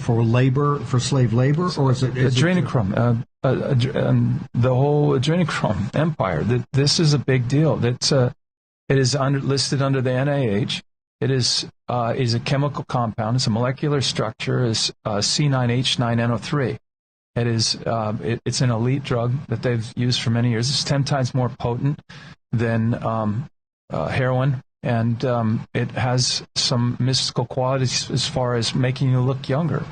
for labor, for slave labor, or is it adrenochrome? The whole adrenochrome empire. This is a big deal. It is listed under the NIH. It is a chemical compound. It's a molecular structure. Is C9H9NO3. It is it's an elite drug that they've used for many years. It's 10 times more potent than heroin, and it has some mystical qualities as far as making you look younger.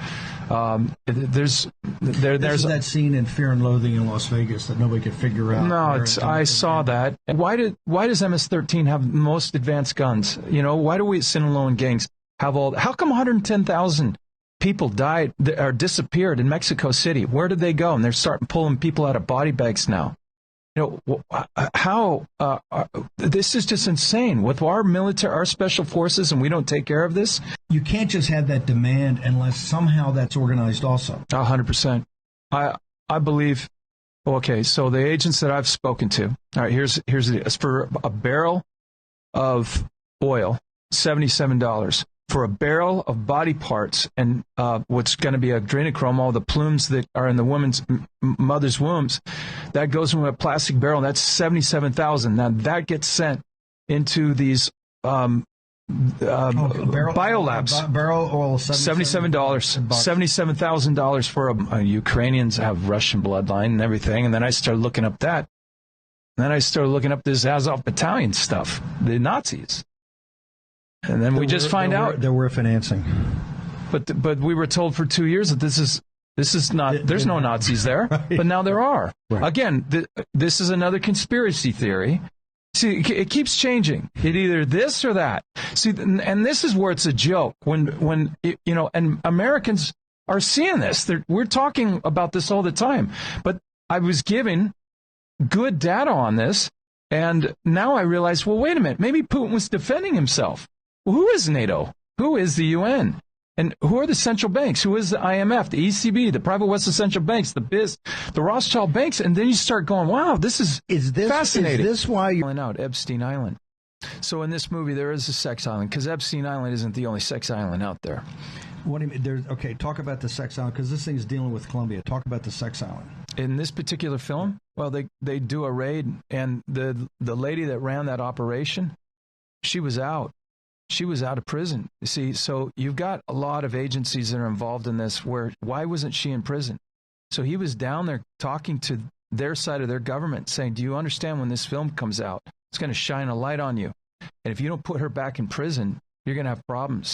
There's that scene in Fear and Loathing in Las Vegas that nobody could figure out. No, I saw that. Why does MS-13 have the most advanced guns? Why do we Sinaloa gangs have all? How come 110,000 people died or disappeared in Mexico City? Where did they go? And they're starting pulling people out of body bags now. How this is just insane with our military, our special forces, and we don't take care of this. You can't just have that demand unless somehow that's organized also. 100%. I believe. Okay, so the agents that I've spoken to. All right, here's for a barrel of oil, $77. For a barrel of body parts and what's going to be adrenochrome, all the plumes that are in the woman's mother's wombs, that goes into a plastic barrel. That's $77,000. Now that gets sent into these biolabs. Barrel oil, $77. $77,000 for Ukrainians have Russian bloodline and everything. And then I started looking up that. And then I started looking up this Azov battalion stuff, the Nazis. And then we just find out there were financing, but we were told for 2 years that this is not. There's no Nazis there, right. But now there are. Right. Again, this is another conspiracy theory. See, it keeps changing. It either this or that. See, and this is where it's a joke when and Americans are seeing this. We're talking about this all the time, but I was given good data on this, and now I realize, well, wait a minute, maybe Putin was defending himself. Who is NATO? Who is the UN? And who are the central banks? Who is the IMF, the ECB, the private Western central banks, the BIS, the Rothschild banks? And then you start going, wow, this is fascinating. Is this why you're out Epstein Island? So in this movie, there is a sex island, because Epstein Island isn't the only sex island out there. What do you mean? Okay, talk about the sex island, because this thing is dealing with Colombia. Talk about the sex island. In this particular film, well, they do a raid, and the lady that ran that operation, she was out. She was out of prison. You see, so you've got a lot of agencies that are involved in this why wasn't she in prison? So he was down there talking to their side of their government, saying, do you understand when this film comes out, it's going to shine a light on you. And if you don't put her back in prison, you're going to have problems.